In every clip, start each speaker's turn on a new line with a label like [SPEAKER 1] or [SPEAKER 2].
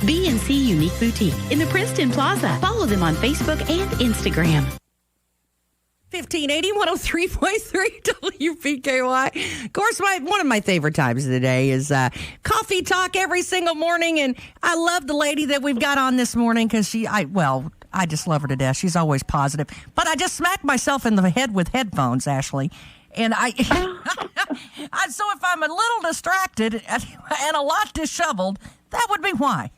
[SPEAKER 1] B&C Unique Boutique in the Princeton Plaza. Follow them on Facebook and Instagram.
[SPEAKER 2] 1580 103.3 WPKY. Of course, one of my favorite times of the day is coffee talk every single morning. And I love the lady that we've got on this morning because I just love her to death. She's always positive. But I just smacked myself in the head with headphones, Ashley. And so if I'm a little distracted and a lot disheveled, that would be why.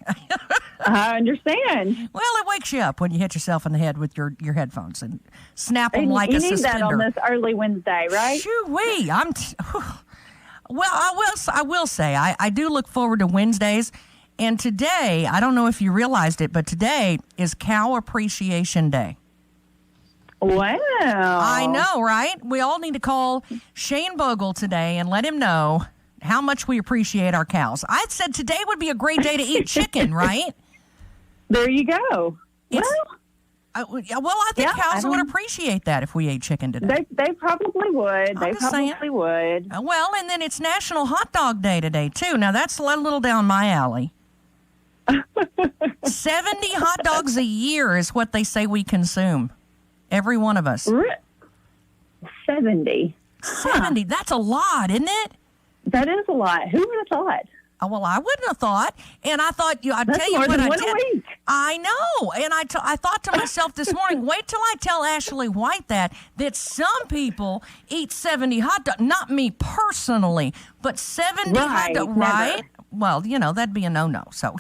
[SPEAKER 3] I understand.
[SPEAKER 2] Well, it wakes you up when you hit yourself in the head with your headphones and snap them like a suspender.
[SPEAKER 3] You need that on this early Wednesday, right?
[SPEAKER 2] Shoo-wee. Well, I will say, I do look forward to Wednesdays. And today, I don't know if you realized it, but today is Cow Appreciation Day.
[SPEAKER 3] Wow.
[SPEAKER 2] I know, right? We all need to call Shane Bogle today and let him know how much we appreciate our cows. I said today would be a great day to eat chicken, right?
[SPEAKER 3] There you go.
[SPEAKER 2] I think cows would appreciate that if we ate chicken today.
[SPEAKER 3] They probably would. Would.
[SPEAKER 2] Well, and then it's National Hot Dog Day today, too. Now, that's a little down my alley. 70 hot dogs a year is what they say we consume. Every one of us.
[SPEAKER 3] 70.
[SPEAKER 2] 70. That's a lot, isn't it?
[SPEAKER 3] That is a lot. Who would have thought?
[SPEAKER 2] Well, I wouldn't have thought. And I thought, I'd tell you what I did. I know. And I thought to myself this morning, wait till I tell Ashley White that some people eat 70 hot dogs. Not me personally, but 70 hot dogs. Right? Well, that'd be a no-no. So.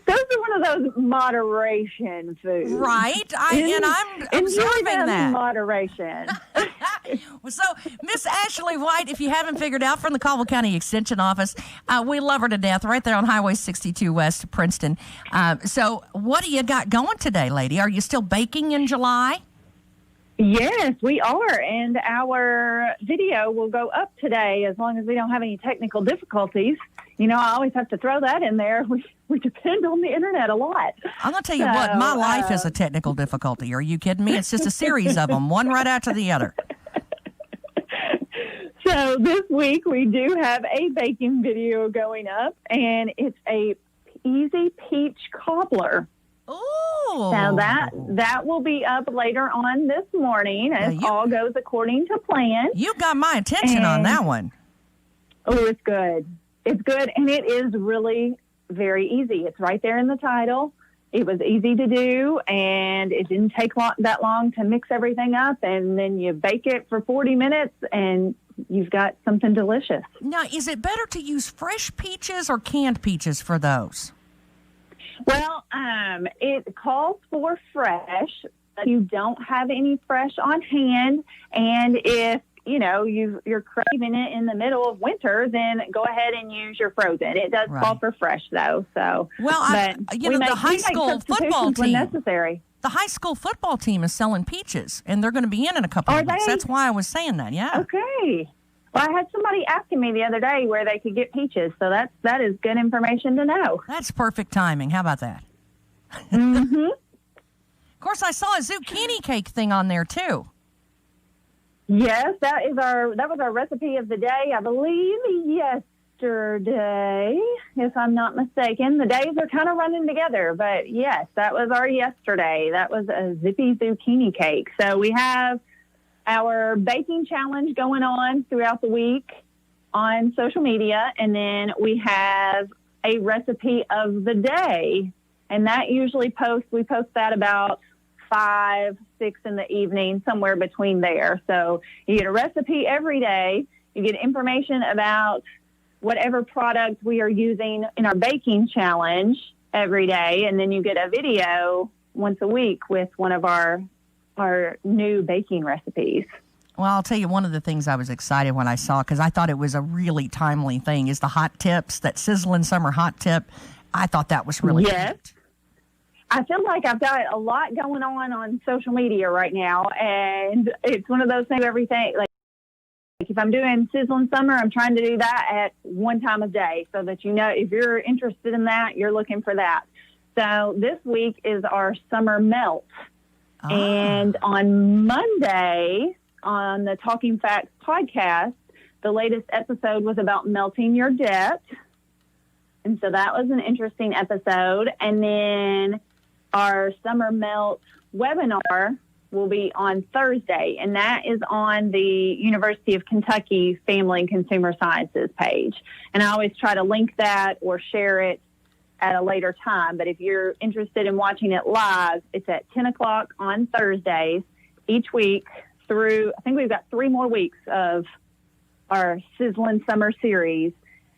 [SPEAKER 3] Those are one of those moderation foods.
[SPEAKER 2] Right. I'm observing that.
[SPEAKER 3] In moderation.
[SPEAKER 2] So, Miss Ashley White, if you haven't figured out, from the Caldwell County Extension Office, we love her to death right there on Highway 62 West, Princeton. So what do you got going today, lady? Are you still baking in July?
[SPEAKER 3] Yes, we are, and our video will go up today as long as we don't have any technical difficulties. I always have to throw that in there. We depend on the internet a lot.
[SPEAKER 2] I'm going to tell you what, my life is a technical difficulty. Are you kidding me? It's just a series of them, one right after the other.
[SPEAKER 3] So this week we do have a baking video going up, and it's a easy peach cobbler.
[SPEAKER 2] Oh,
[SPEAKER 3] now that will be up later on this morning as all goes according to plan.
[SPEAKER 2] You got my attention on that one.
[SPEAKER 3] Oh, it's good. It's good, and it is really very easy. It's right there in the title. It was easy to do, and it didn't take that long to mix everything up, and then you bake it for 40 minutes, and you've got something delicious.
[SPEAKER 2] Now, is it better to use fresh peaches or canned peaches for those?
[SPEAKER 3] Well, it calls for fresh. But you don't have any fresh on hand, and if you're craving it in the middle of winter, then go ahead and use your frozen. It does call for fresh, though. So,
[SPEAKER 2] the high school football team,
[SPEAKER 3] when necessary.
[SPEAKER 2] The high school football team is selling peaches, and they're going to be in a couple of weeks. That's why I was saying that. Yeah.
[SPEAKER 3] Okay. Well, I had somebody asking me the other day where they could get peaches, so that is good information to know.
[SPEAKER 2] That's perfect timing. How about that?
[SPEAKER 3] Mm-hmm.
[SPEAKER 2] Of course, I saw a zucchini cake thing on there too.
[SPEAKER 3] Yes, that was our recipe of the day, I believe, yesterday, if I'm not mistaken. The days are kind of running together, but yes, that was our yesterday. That was a zippy zucchini cake. So we have our baking challenge going on throughout the week on social media, and then we have a recipe of the day, and that usually we post that about 5, 6 in the evening, somewhere between there. So you get a recipe every day. You get information about whatever product we are using in our baking challenge every day. And then you get a video once a week with one of our new baking recipes.
[SPEAKER 2] Well, I'll tell you, one of the things I was excited when I saw, because I thought it was a really timely thing, is the hot tips, that sizzling summer hot tip. I thought that was really
[SPEAKER 3] good. I feel like I've got a lot going on social media right now, and it's one of those things, everything, like if I'm doing Sizzling Summer, I'm trying to do that at one time of day so that if you're interested in that, you're looking for that. So this week is our Summer Melt. And on Monday, on the Talking Facts podcast, the latest episode was about melting your debt. And so that was an interesting episode. And then our Summer Melt webinar will be on Thursday, and that is on the University of Kentucky Family and Consumer Sciences page. And I always try to link that or share it at a later time. But if you're interested in watching it live, it's at 10 o'clock on Thursdays each week through, I think we've got 3 more weeks of our Sizzling Summer series,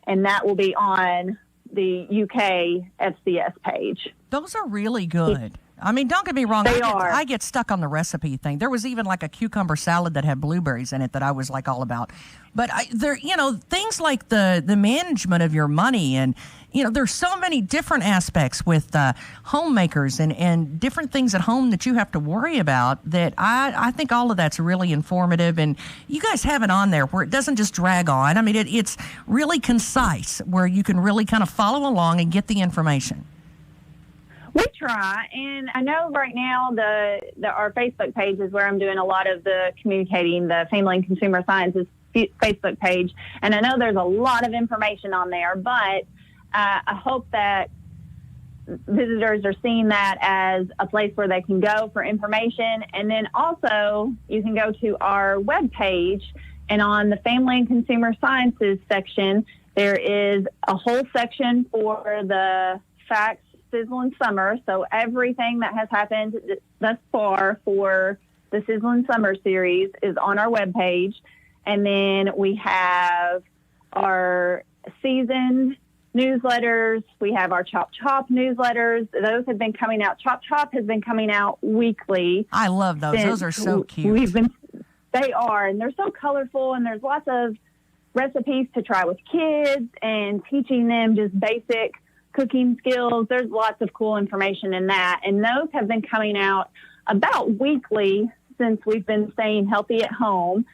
[SPEAKER 3] and that will be on the UK FCS page.
[SPEAKER 2] Those are really good. I mean, don't get me wrong. I get stuck on the recipe thing. There was even like a cucumber salad that had blueberries in it that I was like all about. But things like the management of your money, and there's so many different aspects with homemakers and different things at home that you have to worry about. That I think all of that's really informative, and you guys have it on there where it doesn't just drag on. I mean, it's really concise where you can really kind of follow along and get the information.
[SPEAKER 3] We try, and I know right now our Facebook page is where I'm doing a lot of the communicating, the Family and Consumer Sciences Facebook page, and I know there's a lot of information on there, but I hope that visitors are seeing that as a place where they can go for information. And then also you can go to our webpage, and on the Family and Consumer Sciences section, there is a whole section for the facts, Sizzling Summer. So everything that has happened thus far for the Sizzling Summer series is on our webpage. And then we have our seasoned newsletters. We have our Chop Chop newsletters. Those have been coming out. Chop Chop has been coming out weekly.
[SPEAKER 2] I love those. Those are so cute.
[SPEAKER 3] They are, and they're so colorful, and there's lots of recipes to try with kids and teaching them just basic cooking skills. There's lots of cool information in that. And those have been coming out about weekly since we've been staying healthy at home.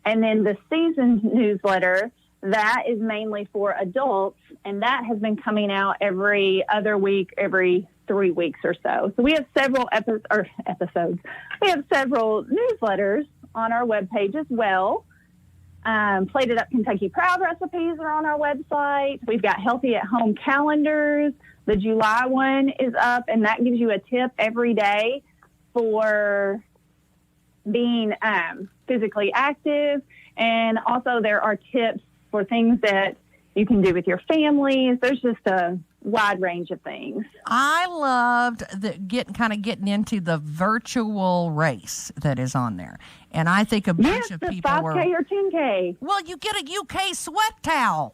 [SPEAKER 3] And then the seasoned newsletter, that is mainly for adults, and that has been coming out every other week, every 3 weeks or so. So we have several episodes. We have several newsletters on our webpage as well. Plated Up Kentucky Proud recipes are on our website. We've got Healthy at Home calendars. The July one is up, and that gives you a tip every day for being physically active. And also there are tips for things that you can do with your families. There's just a wide range of things.
[SPEAKER 2] I loved getting into the virtual race that is on there. And I think a bunch of people
[SPEAKER 3] 5K or 10K.
[SPEAKER 2] Well, you get a UK sweat towel.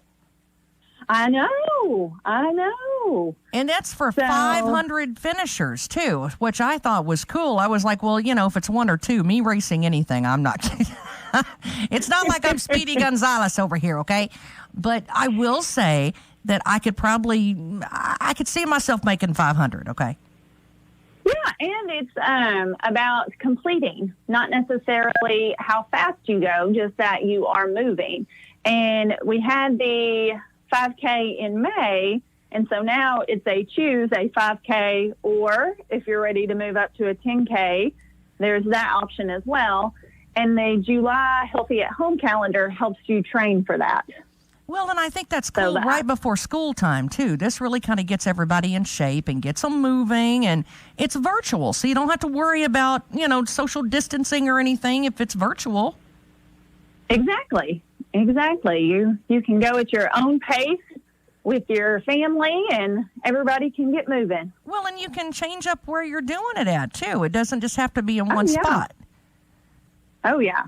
[SPEAKER 3] I know.
[SPEAKER 2] And that's for 500 finishers, too, which I thought was cool. I was like, well, if it's 1 or 2, me racing anything, I'm not. It's not like I'm Speedy Gonzalez over here, okay? But I will say that I could see myself making 500, okay?
[SPEAKER 3] Yeah, and it's about completing, not necessarily how fast you go, just that you are moving. And we had the 5K in May, and so now it's choose a 5K, or if you're ready to move up to a 10K, there's that option as well. And the July Healthy at Home calendar helps you train for that.
[SPEAKER 2] Well, and I think that's cool right before school time, too. This really kind of gets everybody in shape and gets them moving, and it's virtual, so you don't have to worry about, social distancing or anything if it's virtual.
[SPEAKER 3] Exactly. You can go at your own pace with your family, and everybody can get moving.
[SPEAKER 2] Well, and you can change up where you're doing it at, too. It doesn't just have to be in one spot.
[SPEAKER 3] Oh, yeah.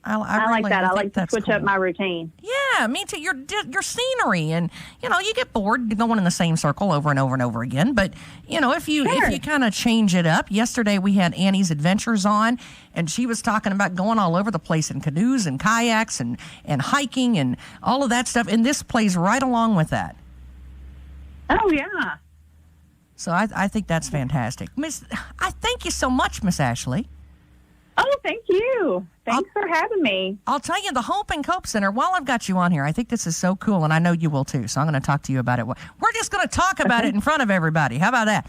[SPEAKER 3] I like that. I like to switch up my routine.
[SPEAKER 2] Yeah, me too. Your scenery, and you get bored going in the same circle over and over and over again. But if you kind of change it up. Yesterday we had Annie's Adventures on, and she was talking about going all over the place in canoes and kayaks and hiking and all of that stuff. And this plays right along with that.
[SPEAKER 3] Oh yeah.
[SPEAKER 2] So I think that's fantastic, I thank you so much, Miss Ashley.
[SPEAKER 3] Oh, thank you. Thanks for having me.
[SPEAKER 2] I'll tell you, the Hope and Cope Center, while I've got you on here, I think this is so cool, and I know you will too, so I'm going to talk to you about it. We're just going to talk about it in front of everybody. How about that?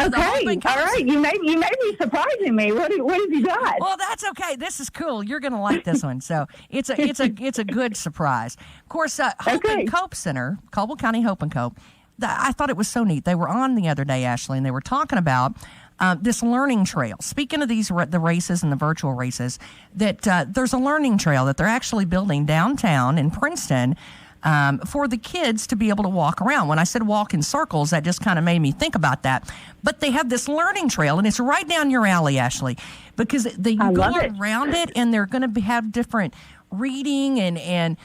[SPEAKER 3] Okay. All right. You may be surprising me. What have you got?
[SPEAKER 2] Well, that's okay. This is cool. You're going to like this one. So it's a good surprise. Of course, Hope and Cope Center, Caldwell County Hope and Cope, I thought it was so neat. They were on the other day, Ashley, and they were talking about this learning trail. Speaking of the races and the virtual races, that there's a learning trail that they're actually building downtown in Princeton for the kids to be able to walk around. When I said walk in circles, that just kind of made me think about that. But they have this learning trail, and it's right down your alley, Ashley, because they go around it, and they're going to have different reading and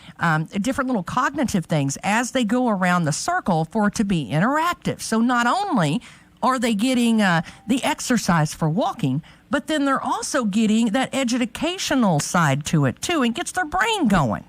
[SPEAKER 2] different little cognitive things as they go around the circle for it to be interactive. So not only are they getting the exercise for walking, but then they're also getting that educational side to it, too, and gets their brain going.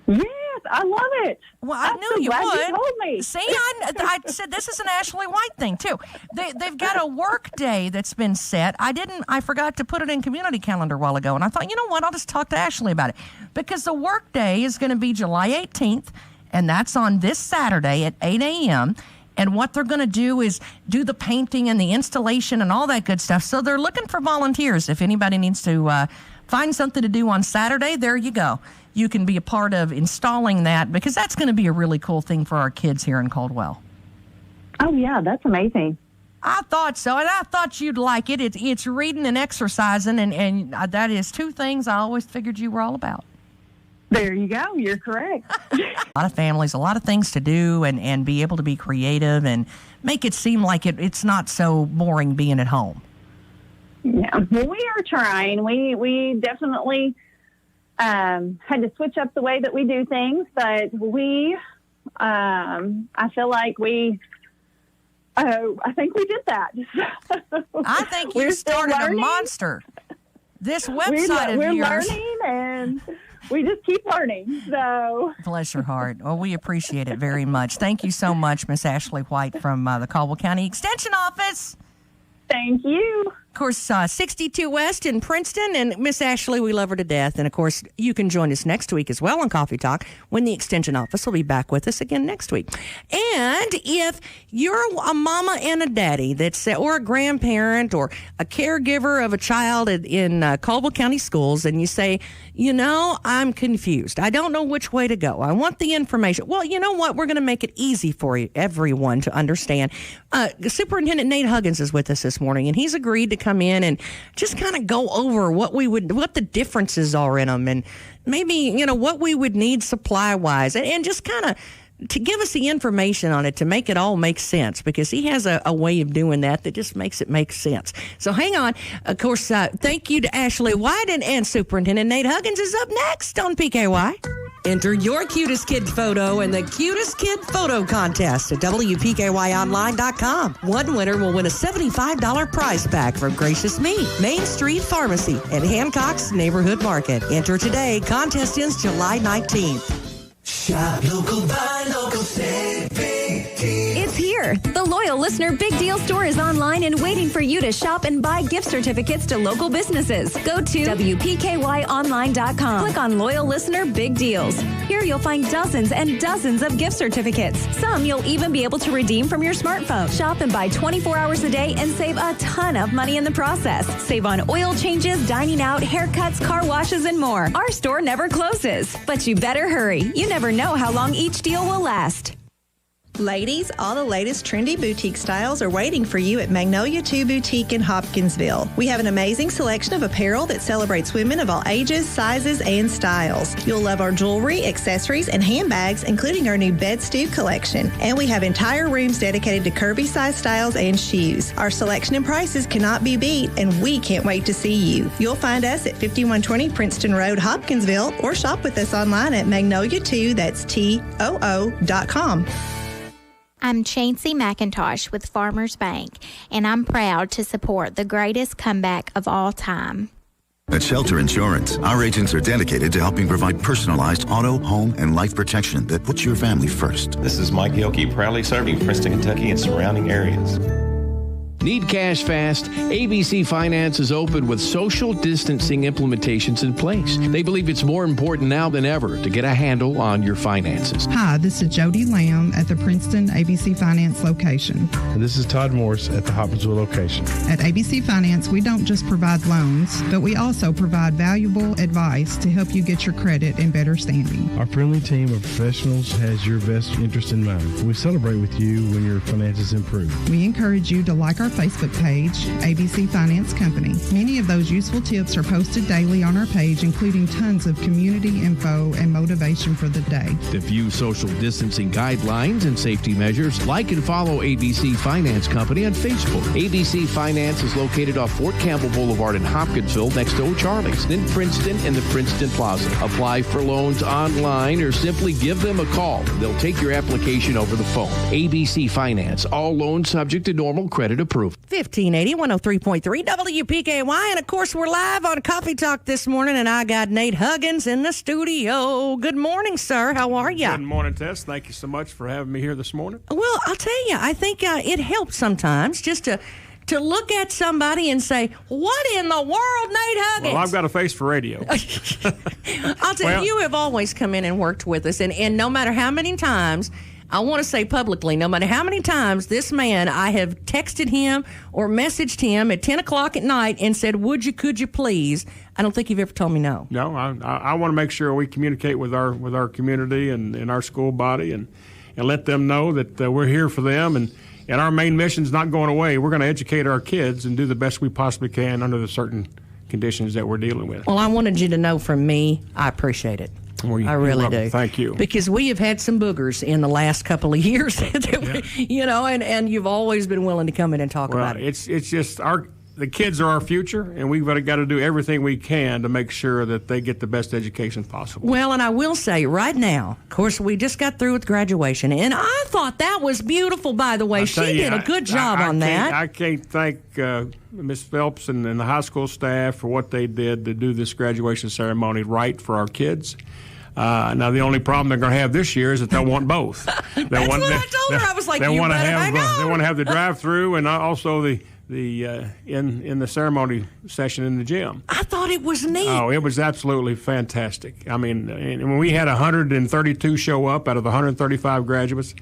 [SPEAKER 3] Yes, I love it.
[SPEAKER 2] Well, I knew you would.
[SPEAKER 3] You told me.
[SPEAKER 2] See, I said this is an Ashley White thing, too. They've got a work day that's been set. I forgot to put it in community calendar a while ago, and I thought, you know what, I'll just talk to Ashley about it. Because the work day is going to be July 18th, and that's on this Saturday at 8 a.m., and what they're going to do is do the painting and the installation and all that good stuff. So they're looking for volunteers. If anybody needs to find something to do on Saturday, there you go. You can be a part of installing that, because that's going to be a really cool thing for our kids here in Caldwell.
[SPEAKER 3] Oh, yeah, that's amazing.
[SPEAKER 2] I thought so, and I thought you'd like it. It's reading and exercising, and that is two things I always figured you were all about.
[SPEAKER 3] There you go. You're correct.
[SPEAKER 2] A lot of families, a lot of things to do, and be able to be creative and make it seem like it's not so boring being at home.
[SPEAKER 3] Yeah, well, we are trying. We definitely had to switch up the way that we do things, but I feel like I think we did that.
[SPEAKER 2] I think you started a monster. This website of yours.
[SPEAKER 3] We're learning, and we just keep learning. So
[SPEAKER 2] bless your heart. Well, we appreciate it very much. Thank you so much, Miss Ashley White from the Caldwell County Extension Office.
[SPEAKER 3] Thank you.
[SPEAKER 2] Of course, 62 West in Princeton, and Miss Ashley, we love her to death. And, of course, you can join us next week as well on Coffee Talk when the Extension Office will be back with us again next week. And if you're a mama and a daddy or a grandparent or a caregiver of a child in Caldwell County schools, and you say, I'm confused. I don't know which way to go. I want the information. Well, you know what? We're going to make it easy for everyone to understand. Superintendent Nate Huggins is with us this morning, and he's agreed to come in and just kind of go over what the differences are in them, and maybe, what we would need supply-wise, and just kind of to give us the information on it to make it all make sense, because he has a way of doing that just makes it make sense. So hang on. Of course, thank you to Ashley White, and Superintendent Nate Huggins is up next on PKY. Enter your cutest kid photo in the Cutest Kid Photo Contest at WPKYOnline.com. One winner will win a $75 prize pack from Gracious Me, Main Street Pharmacy, and Hancock's Neighborhood Market. Enter today. Contest ends July 19th.
[SPEAKER 4] Shop local, buy local, save big deal.
[SPEAKER 5] It's here. The Loyal Listener Big Deal Store is online and waiting for you to shop and buy gift certificates to local businesses. Go to WPKYOnline.com. Click on Loyal Listener Big Deals. Here you'll find dozens and dozens of gift certificates. Some you'll even be able to redeem from your smartphone. Shop and buy 24 hours a day and save a ton of money in the process. Save on oil changes, dining out, haircuts, car washes, and more. Our store never closes, but you better hurry. You never know how long each deal will last.
[SPEAKER 6] Ladies, all the latest trendy boutique styles are waiting for you at Magnolia 2 Boutique in Hopkinsville. We have an amazing selection of apparel that celebrates women of all ages, sizes, and styles. You'll love our jewelry, accessories, and handbags, including our new Bed Stew collection. And we have entire rooms dedicated to curvy size styles and shoes. Our selection and prices cannot be beat, and we can't wait to see you. You'll find us at 5120 Princeton Road, Hopkinsville, or shop with us online at Magnolia2, that's TOO.com.
[SPEAKER 7] I'm Chancey McIntosh with Farmers Bank, and I'm proud to support the greatest comeback of all time.
[SPEAKER 8] At Shelter Insurance, our agents are dedicated to helping provide personalized auto, home, and life protection that puts your family first.
[SPEAKER 9] This is Mike Gilkey, proudly serving Princeton, Kentucky and surrounding areas. Need cash fast? ABC Finance is open with social distancing implementations in place. They believe it's more important now than ever to get a handle on your finances.
[SPEAKER 10] Hi, this is Jody Lamb at the Princeton ABC Finance location.
[SPEAKER 11] And this is Todd Morris at the Hopkinsville location.
[SPEAKER 10] At ABC Finance, we don't just provide loans, but we also provide valuable advice to help you get your credit in better standing.
[SPEAKER 11] Our friendly team of professionals has your best interest in mind. We celebrate with you when your finances improve.
[SPEAKER 10] We encourage you to like our Facebook page, ABC Finance Company. Many of those useful tips are posted daily on our page, including tons of community info and motivation for the day.
[SPEAKER 9] To view social distancing guidelines and safety measures, like and follow ABC Finance Company on Facebook. ABC Finance is located off Fort Campbell Boulevard in Hopkinsville next to O'Charlie's, then Princeton and the Princeton Plaza. Apply for loans online or simply give them a call. They'll take your application over the phone. ABC Finance, all loans subject to normal credit approval.
[SPEAKER 2] 1580 103.3 WPKY. And of course, we're live on Coffee Talk this morning, and I got Nate Huggins in the studio. Good morning, sir. How are you?
[SPEAKER 12] Good morning, Tess. Thank you so much for having me here this morning.
[SPEAKER 2] Well, I'll tell you, I think it helps sometimes just to look at somebody and say, what in the world, Nate Huggins?
[SPEAKER 12] Well, I've got a face for radio.
[SPEAKER 2] I'll tell you, you have always come in and worked with us, and no matter how many times, I want to say publicly, no matter how many times this man, I have texted him or messaged him at 10 o'clock at night and said, could you please? I don't think you've ever told me no.
[SPEAKER 12] No, I want to make sure we communicate with our community and our school body and let them know that we're here for them. And our main mission is not going away. We're going to educate our kids and do the best we possibly can under the certain conditions that we're dealing with.
[SPEAKER 2] Well, I wanted you to know from me, I appreciate it.
[SPEAKER 12] Well,
[SPEAKER 2] I really do.
[SPEAKER 12] Thank you.
[SPEAKER 2] Because we have had some boogers in the last couple of years, and you've always been willing to come in and talk about it.
[SPEAKER 12] It's just the kids are our future, and we've got to do everything we can to make sure that they get the best education possible.
[SPEAKER 2] Well, and I will say right now, of course, we just got through with graduation, and I thought that was beautiful, by the way. She did a good job on that.
[SPEAKER 12] I can't thank Ms. Phelps and the high school staff for what they did to do this graduation ceremony right for our kids. Now, the only problem they're going to have this year is that they'll want both.
[SPEAKER 2] That's what I told her. I was like,
[SPEAKER 12] they want to have the drive-through and also the in the ceremony session in the gym.
[SPEAKER 2] I thought it was neat.
[SPEAKER 12] Oh, it was absolutely fantastic. I mean, when we had 132 show up out of the 135 graduates,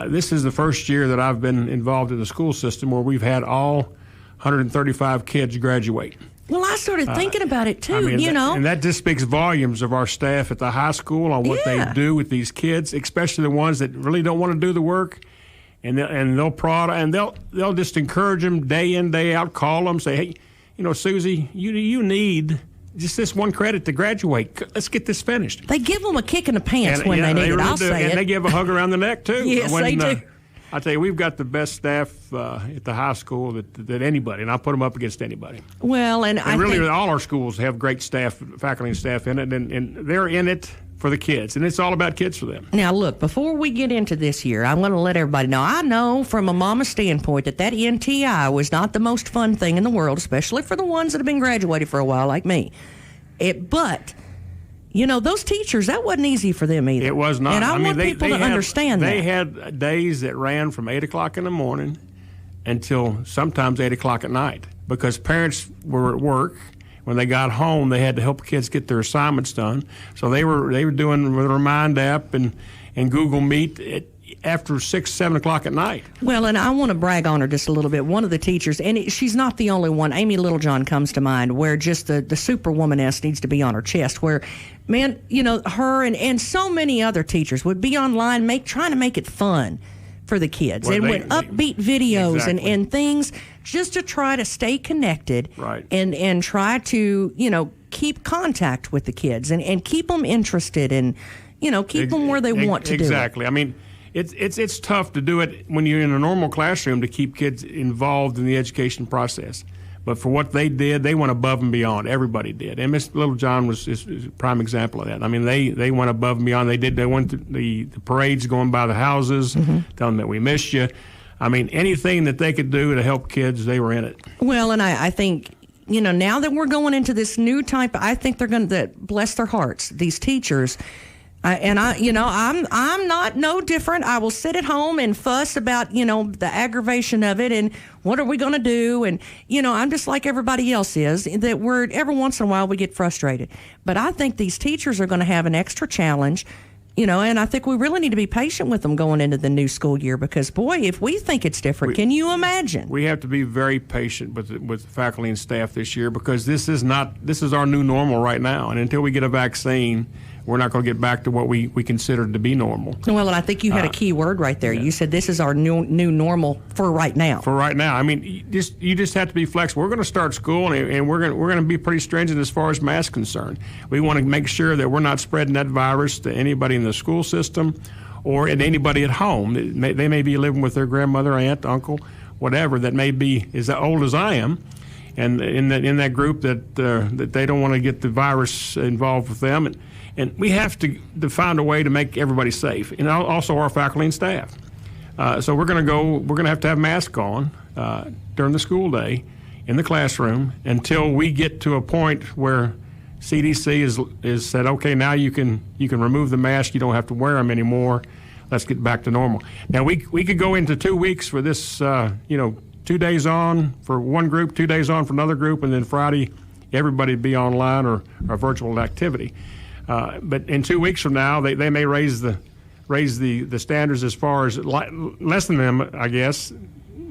[SPEAKER 12] this is the first year that I've been involved in the school system where we've had all 135 kids graduate.
[SPEAKER 2] Well, I started thinking about it, too,
[SPEAKER 12] And that just speaks volumes of our staff at the high school on what they do with these kids, especially the ones that really don't want to do the work. And they'll prod, and they'll just encourage them day in, day out, call them, say, hey, Susie, you need just this one credit to graduate. Let's get this finished.
[SPEAKER 2] They give them a kick in the pants when they need it. I'll say it.
[SPEAKER 12] And they give a hug around the neck, too.
[SPEAKER 2] Yes, they do.
[SPEAKER 12] I tell you, we've got the best staff at the high school that anybody, and I put them up against anybody.
[SPEAKER 2] Well, and I
[SPEAKER 12] really
[SPEAKER 2] think
[SPEAKER 12] all our schools have great staff, faculty and staff in it, and they're in it for the kids, and it's all about kids for them.
[SPEAKER 2] Now, look, before we get into this year, I'm going to let everybody know, I know from a mama standpoint that NTI was not the most fun thing in the world, especially for the ones that have been graduated for a while like me. But those teachers, that wasn't easy for them either.
[SPEAKER 12] It was not.
[SPEAKER 2] And I want people to understand that.
[SPEAKER 12] They had days that ran from 8 o'clock in the morning until sometimes 8 o'clock at night because parents were at work. When they got home, they had to help kids get their assignments done. So they were doing the Remind app and Google Meet after 6, 7 o'clock at night.
[SPEAKER 2] Well, and I want to brag on her just a little bit. One of the teachers, and she's not the only one, Amy Littlejohn comes to mind, where just the superwoman-esque needs to be on her chest, where, man, her and so many other teachers would be online trying to make it fun for the kids.
[SPEAKER 12] Well,
[SPEAKER 2] with upbeat videos
[SPEAKER 12] exactly.
[SPEAKER 2] and things just to try to stay connected
[SPEAKER 12] right.
[SPEAKER 2] and try to, keep contact with the kids and keep them interested and, keep them where they want to do it.
[SPEAKER 12] Exactly. I mean, it's tough to do it when you're in a normal classroom to keep kids involved in the education process. But for what they did, they went above and beyond. Everybody did. And Miss Littlejohn is a prime example of that. I mean, they went above and beyond. They went to the parades going by the houses, telling them that we missed you. I mean, anything that they could do to help kids, they were in it.
[SPEAKER 2] Well, and I think, now that we're going into this new type, I think they're going to bless their hearts, these teachers. I'm not no different. I will sit at home and fuss about, the aggravation of it and what are we going to do? And, I'm just like everybody else is, that every once in a while we get frustrated. But I think these teachers are going to have an extra challenge, and I think we really need to be patient with them going into the new school year because, boy, if we think it's different, can you imagine?
[SPEAKER 12] We have to be very patient with faculty and staff this year because this is our new normal right now. And until we get a vaccine, we're not going to get back to what we considered to be normal.
[SPEAKER 2] Well, and I think you had a key word right there. Yeah. You said this is our new normal for right now.
[SPEAKER 12] For right now. I mean, you just have to be flexible. We're going to start school, and we're going to be pretty stringent as far as masks concerned. We want to make sure that we're not spreading that virus to anybody in the school system or anybody at home. They may be living with their grandmother, aunt, uncle, whatever, that may be as old as I am. And in that group that they don't want to get the virus involved with them. And we have to find a way to make everybody safe, and also our faculty and staff. So we're going to have masks on during the school day in the classroom until we get to a point where CDC is said, okay, now you can remove the mask. You don't have to wear them anymore. Let's get back to normal. Now we could go into 2 weeks for this, 2 days on for one group, 2 days on for another group, and then Friday everybody be online or virtual activity. But in 2 weeks from now, they may raise the standards as far as lessen them, I guess,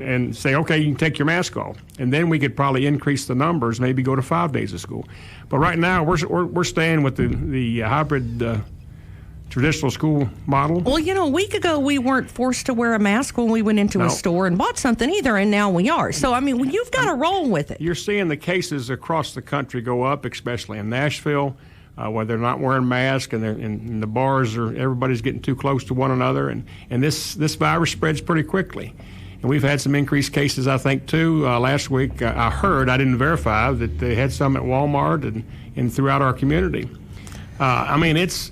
[SPEAKER 12] and say, okay, you can take your mask off, and then we could probably increase the numbers, maybe go to 5 days of school. But right now, we're staying with the hybrid traditional school model.
[SPEAKER 2] Well, a week ago we weren't forced to wear a mask when we went into a store and bought something either, and now we are. So, I mean, you've got to roll with it.
[SPEAKER 12] You're seeing the cases across the country go up, especially in Nashville. Where they're not wearing masks and the bars everybody's getting too close to one another, and this virus spreads pretty quickly. And we've had some increased cases, I think, too. Last week I heard, I didn't verify, that they had some at Walmart and throughout our community. I mean, it's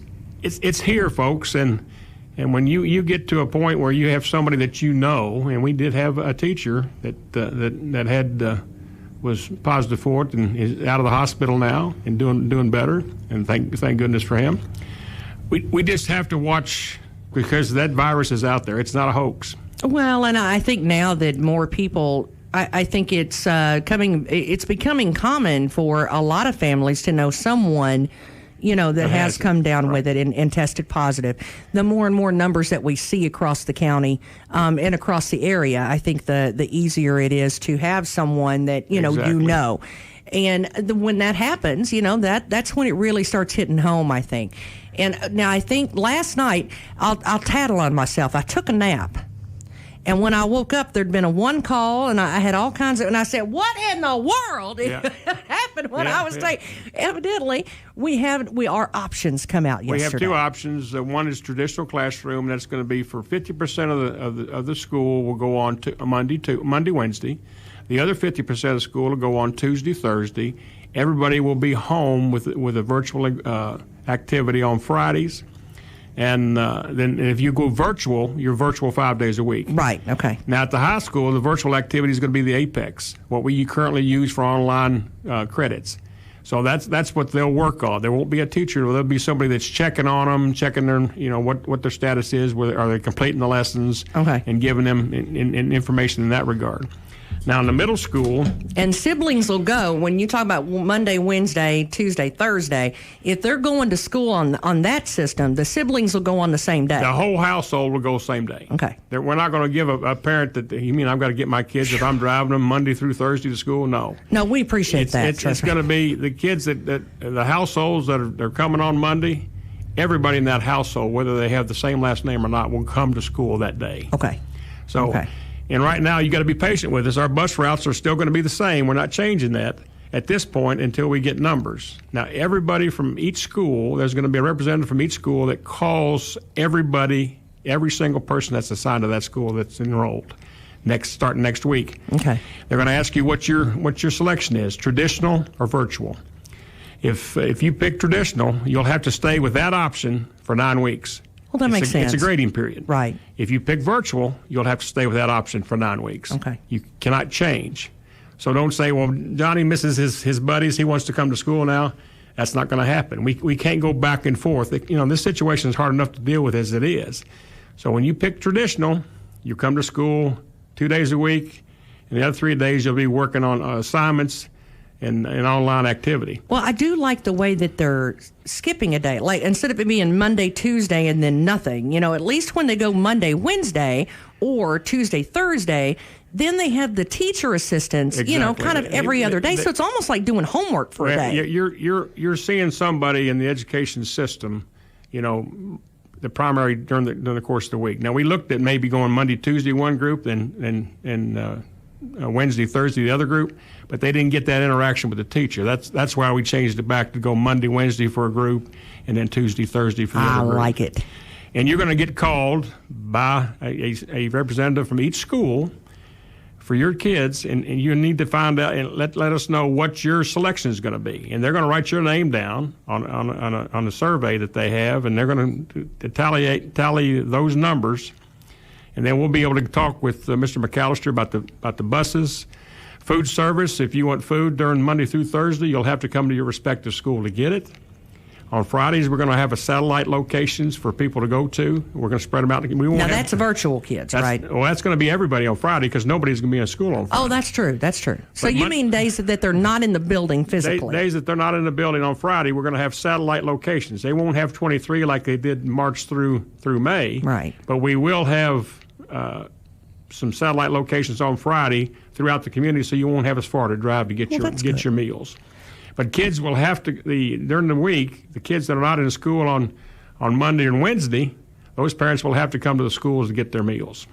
[SPEAKER 12] here, folks, and when you get to a point where you have somebody that and we did have a teacher that had was positive for it and is out of the hospital now and doing better, and thank goodness for him. We just have to watch because that virus is out there. It's not a hoax.
[SPEAKER 2] Well, and I think now that more people, I think it's becoming common for a lot of families to know someone that has come down with it and tested positive. The more and more numbers that we see across the county and across the area, I think the easier it is to have someone that, exactly. And when that happens, that's when it really starts hitting home, I think. And now I think last night, I'll tattle on myself. I took a nap. And when I woke up, there'd been one call, and I had all kinds of, and I said, what in the world happened when I was taking? Evidently, our options come out yesterday.
[SPEAKER 12] We have two options. One is traditional classroom. That's going to be for 50% of the school will go on to Monday, Wednesday. The other 50% of the school will go on Tuesday, Thursday. Everybody will be home with a virtual activity on Fridays. And then if you go virtual, you're virtual 5 days a week.
[SPEAKER 2] Right, okay.
[SPEAKER 12] Now, at the high school, the virtual activity is going to be the apex, what we currently use for online credits. So that's what they'll work on. There won't be a teacher. There'll be somebody that's checking on them, checking their, what their status is, whether are they completing the lessons, and giving them information in that regard. Now, in the middle school...
[SPEAKER 2] And siblings will go, when you talk about Monday, Wednesday, Tuesday, Thursday, if they're going to school on that system, the siblings will go on the same day.
[SPEAKER 12] The whole household will go the same day.
[SPEAKER 2] Okay.
[SPEAKER 12] We're not going to give a parent that, you mean I've got to get my kids if I'm driving them Monday through Thursday to school? No.
[SPEAKER 2] No, we appreciate that.
[SPEAKER 12] It's going to be the kids that the households that are coming on Monday, everybody in that household, whether they have the same last name or not, will come to school that day.
[SPEAKER 2] Okay.
[SPEAKER 12] So...
[SPEAKER 2] Okay.
[SPEAKER 12] And right now, you got to be patient with us. Our bus routes are still going to be the same. We're not changing that at this point until we get numbers. Now, everybody from each school, there's going to be a representative from each school that calls everybody, every single person that's assigned to that school that's enrolled, starting next week.
[SPEAKER 2] Okay.
[SPEAKER 12] They're going to ask you what your selection is, traditional or virtual. If you pick traditional, you'll have to stay with that option for 9 weeks.
[SPEAKER 2] Well, that makes sense.
[SPEAKER 12] It's a grading period.
[SPEAKER 2] Right.
[SPEAKER 12] If you pick virtual, you'll have to stay with that option for 9 weeks.
[SPEAKER 2] Okay.
[SPEAKER 12] You cannot change. So don't say, well, Johnny misses his buddies. He wants to come to school now. That's not going to happen. We can't go back and forth. This situation is hard enough to deal with as it is. So when you pick traditional, you come to school 2 days a week, and the other 3 days you'll be working on assignments and online activity.
[SPEAKER 2] Well, I do like the way that they're skipping a day. Like, instead of it being Monday, Tuesday, and then nothing, at least when they go Monday, Wednesday, or Tuesday, Thursday, then they have the teacher assistants,
[SPEAKER 12] Exactly.
[SPEAKER 2] kind of every other day. So it's almost like doing homework for a day.
[SPEAKER 12] You're seeing somebody in the education system, the primary during the course of the week. Now, we looked at maybe going Monday, Tuesday one group, and Wednesday, Thursday the other group, but they didn't get that interaction with the teacher. That's why we changed it back to go Monday, Wednesday for a group, and then Tuesday, Thursday for the other group.
[SPEAKER 2] I like it.
[SPEAKER 12] And you're going to get called by a representative from each school for your kids, and you need to find out and let us know what your selection is going to be. And they're going to write your name down on a survey that they have, and they're going to tally those numbers. And then we'll be able to talk with Mr. McAllister about the buses, food service. If you want food during Monday through Thursday, you'll have to come to your respective school to get it. On Fridays, we're going to have a satellite locations for people to go to. We're going to spread them out.
[SPEAKER 2] That's virtual kids, right?
[SPEAKER 12] Well, that's going to be everybody on Friday because nobody's going to be in school on Friday.
[SPEAKER 2] Oh, that's true. That's true. So you mean days that they're not in the building physically?
[SPEAKER 12] Days that they're not in the building on Friday, we're going to have satellite locations. They won't have 23 like they did March through May.
[SPEAKER 2] Right.
[SPEAKER 12] But we will have some satellite locations on Friday throughout the community, so you won't have as far to drive to get your meals. But kids will have to during the week. The kids that are not in school on Monday and Wednesday, those parents will have to come to the schools to get their meals.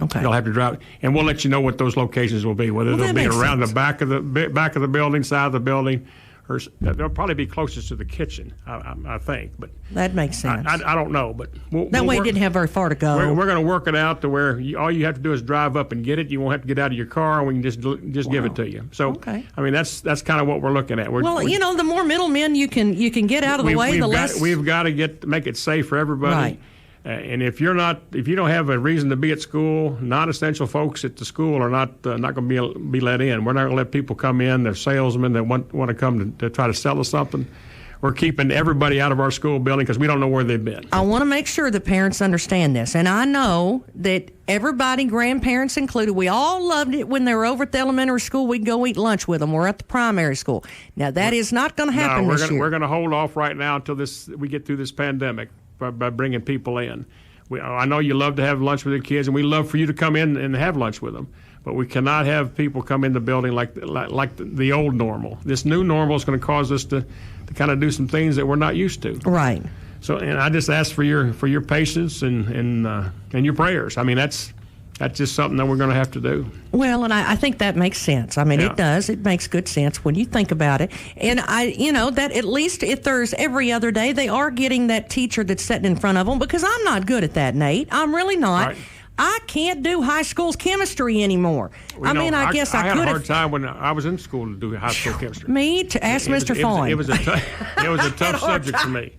[SPEAKER 2] Okay.
[SPEAKER 12] They'll have to drive, and we'll let you know what those locations will be. Whether they'll be around the back of the building, side of the building, or they'll probably be closest to the kitchen. I think, but
[SPEAKER 2] that makes sense.
[SPEAKER 12] I don't know, but
[SPEAKER 2] that way you didn't have very far to go.
[SPEAKER 12] We're going to work it out to where all you have to do is drive up and get it. You won't have to get out of your car, and we can just give it to you. So,
[SPEAKER 2] okay.
[SPEAKER 12] I mean, that's kind of what we're looking at.
[SPEAKER 2] The more middlemen you can get out of the way, the less.
[SPEAKER 12] We've got to make it safe for everybody.
[SPEAKER 2] Right.
[SPEAKER 12] And if you don't have a reason to be at school, non-essential folks at the school are not going to be let in. We're not going to let people come in. They're salesmen that want to come to try to sell us something. We're keeping everybody out of our school building because we don't know where they've been.
[SPEAKER 2] I want to make sure that parents understand this. And I know that everybody, grandparents included, we all loved it when they were over at the elementary school. We'd go eat lunch with them. We're at the primary school. Now, that is not going to happen this year.
[SPEAKER 12] We're going to hold off right now until we get through this pandemic. By bringing people in. I know you love to have lunch with your kids, and we love for you to come in and have lunch with them. But we cannot have people come in the building like the old normal. This new normal is going to cause us to kind of do some things that we're not used to.
[SPEAKER 2] Right.
[SPEAKER 12] So, and I just ask for your patience and your prayers. I mean, that's just something that we're going to have to do.
[SPEAKER 2] Well, and I think that makes sense. I mean, It does. It makes good sense when you think about it. And that at least if there's every other day, they are getting that teacher that's sitting in front of them, because I'm not good at that, Nate. I'm really not. Right. I can't do high school's chemistry anymore. I guess I could have.
[SPEAKER 12] I had a hard time when I was in school to do high school chemistry.
[SPEAKER 2] Me to ask Mr. Fine.
[SPEAKER 12] It was a tough subject for me.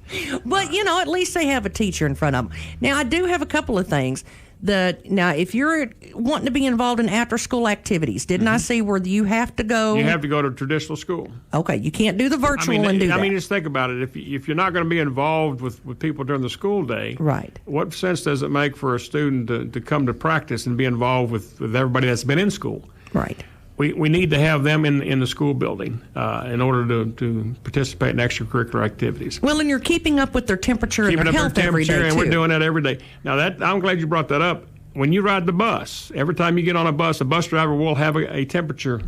[SPEAKER 2] But, at least they have a teacher in front of them. Now, I do have a couple of things. Now, if you're wanting to be involved in after-school activities, didn't I see where you have to go?
[SPEAKER 12] You have to go to traditional school.
[SPEAKER 2] Okay, you can't do the virtual and do that.
[SPEAKER 12] I mean, just think about it. If you're not going to be involved with people during the school day,
[SPEAKER 2] right? What
[SPEAKER 12] sense does it make for a student to come to practice and be involved with everybody that's been in school?
[SPEAKER 2] Right.
[SPEAKER 12] We need to have them in the school building in order to participate in extracurricular activities.
[SPEAKER 2] Well, and you're keeping up with their temperature and their health every day,
[SPEAKER 12] and
[SPEAKER 2] too.
[SPEAKER 12] We're doing that every day. Now, I'm glad you brought that up. When you ride the bus, every time you get on a bus driver will have a temperature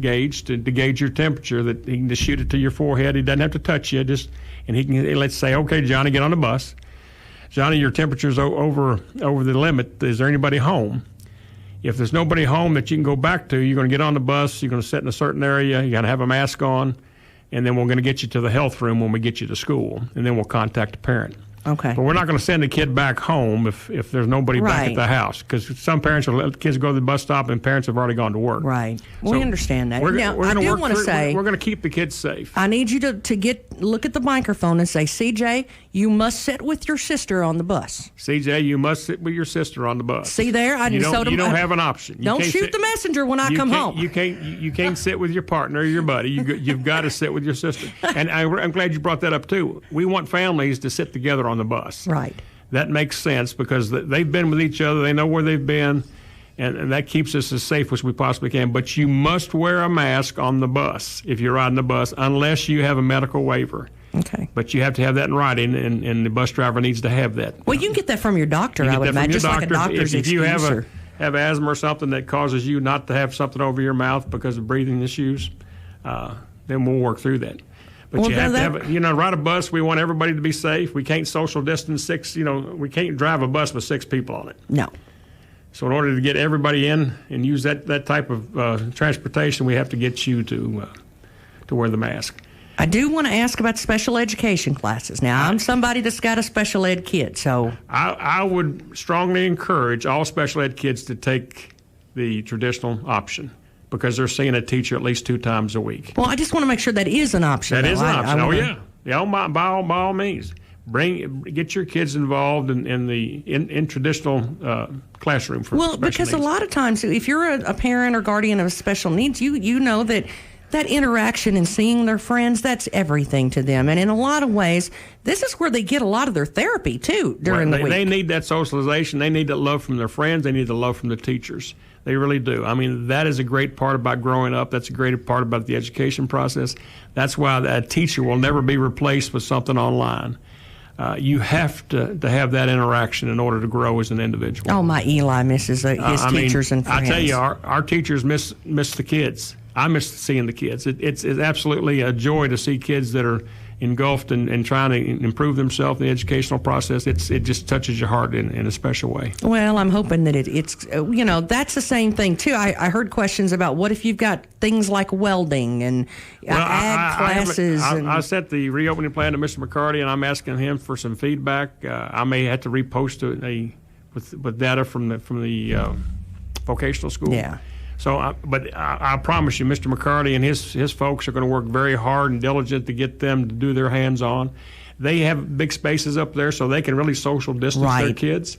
[SPEAKER 12] gauge to gauge your temperature, that he can just shoot it to your forehead. He doesn't have to touch you, and he can, let's say, okay, Johnny, get on the bus. Johnny, your temperature's over the limit. Is there anybody home? If there's nobody home that you can go back to, you're going to get on the bus, you're going to sit in a certain area, you got to have a mask on, and then we're going to get you to the health room when we get you to school, and then we'll contact the parent.
[SPEAKER 2] Okay.
[SPEAKER 12] But we're not going to send the kid back home if there's nobody back at the house, because some parents will let kids go to the bus stop and parents have already gone to work.
[SPEAKER 2] Right. We understand that. Now, I do want to say,
[SPEAKER 12] we're going to keep the kids safe.
[SPEAKER 2] I need you to look at the microphone and say, CJ, you must sit with your sister on the bus.
[SPEAKER 12] CJ, you must sit with your sister on the bus.
[SPEAKER 2] See there?
[SPEAKER 12] You don't have an option.
[SPEAKER 2] Don't shoot the messenger when I come home.
[SPEAKER 12] You can't sit with your partner or your buddy. You've got to sit with your sister. And I'm glad you brought that up, too. We want families to sit together on the bus.
[SPEAKER 2] Right.
[SPEAKER 12] That makes sense because they've been with each other. They know where they've been. And that keeps us as safe as we possibly can. But you must wear a mask on the bus if you're riding the bus unless you have a medical waiver.
[SPEAKER 2] Okay.
[SPEAKER 12] But you have to have that in writing, and the bus driver needs to have that.
[SPEAKER 2] Well, you can get that from your doctor, I would imagine, just like a doctor's
[SPEAKER 12] if you
[SPEAKER 2] excuse.
[SPEAKER 12] have asthma or something that causes you not to have something over your mouth because of breathing issues, then we'll work through that. But you have to have, ride a bus. We want everybody to be safe. We can't social distance we can't drive a bus with 6 people on it.
[SPEAKER 2] No.
[SPEAKER 12] So in order to get everybody in and use that type of transportation, we have to get you to wear the mask.
[SPEAKER 2] I do want to ask about special education classes. Now, I'm somebody that's got a special ed kid, so
[SPEAKER 12] I would strongly encourage all special ed kids to take the traditional option because they're seeing a teacher at least 2 times a week.
[SPEAKER 2] Well, I just want to make sure that is an option.
[SPEAKER 12] That is an option. By all means. Get your kids involved in traditional classroom for special
[SPEAKER 2] because
[SPEAKER 12] needs.
[SPEAKER 2] A lot of times, if you're a parent or guardian of special needs, you know that interaction and seeing their friends, that's everything to them. And in a lot of ways, this is where they get a lot of their therapy, too, during the week.
[SPEAKER 12] They need that socialization. They need that love from their friends. They need the love from the teachers. They really do. I mean, that is a great part about growing up. That's a great part about the education process. That's why a teacher will never be replaced with something online. You have to have that interaction in order to grow as an individual.
[SPEAKER 2] Oh, my Eli misses his teachers and friends.
[SPEAKER 12] I tell you, our teachers miss the kids. I miss seeing the kids. It's absolutely a joy to see kids that are engulfed and trying to improve themselves in the educational process. It just touches your heart in a special way.
[SPEAKER 2] Well, I'm hoping that it's that's the same thing too. I heard questions about what if you've got things like welding and ag classes.
[SPEAKER 12] I sent the reopening plan to Mr. McCarty, and I'm asking him for some feedback. I may have to repost it with data from the vocational school.
[SPEAKER 2] Yeah.
[SPEAKER 12] So, but I promise you, Mr. McCarty and his folks are going to work very hard and diligent to get them to do their hands-on. They have big spaces up there, so they can really social distance their kids.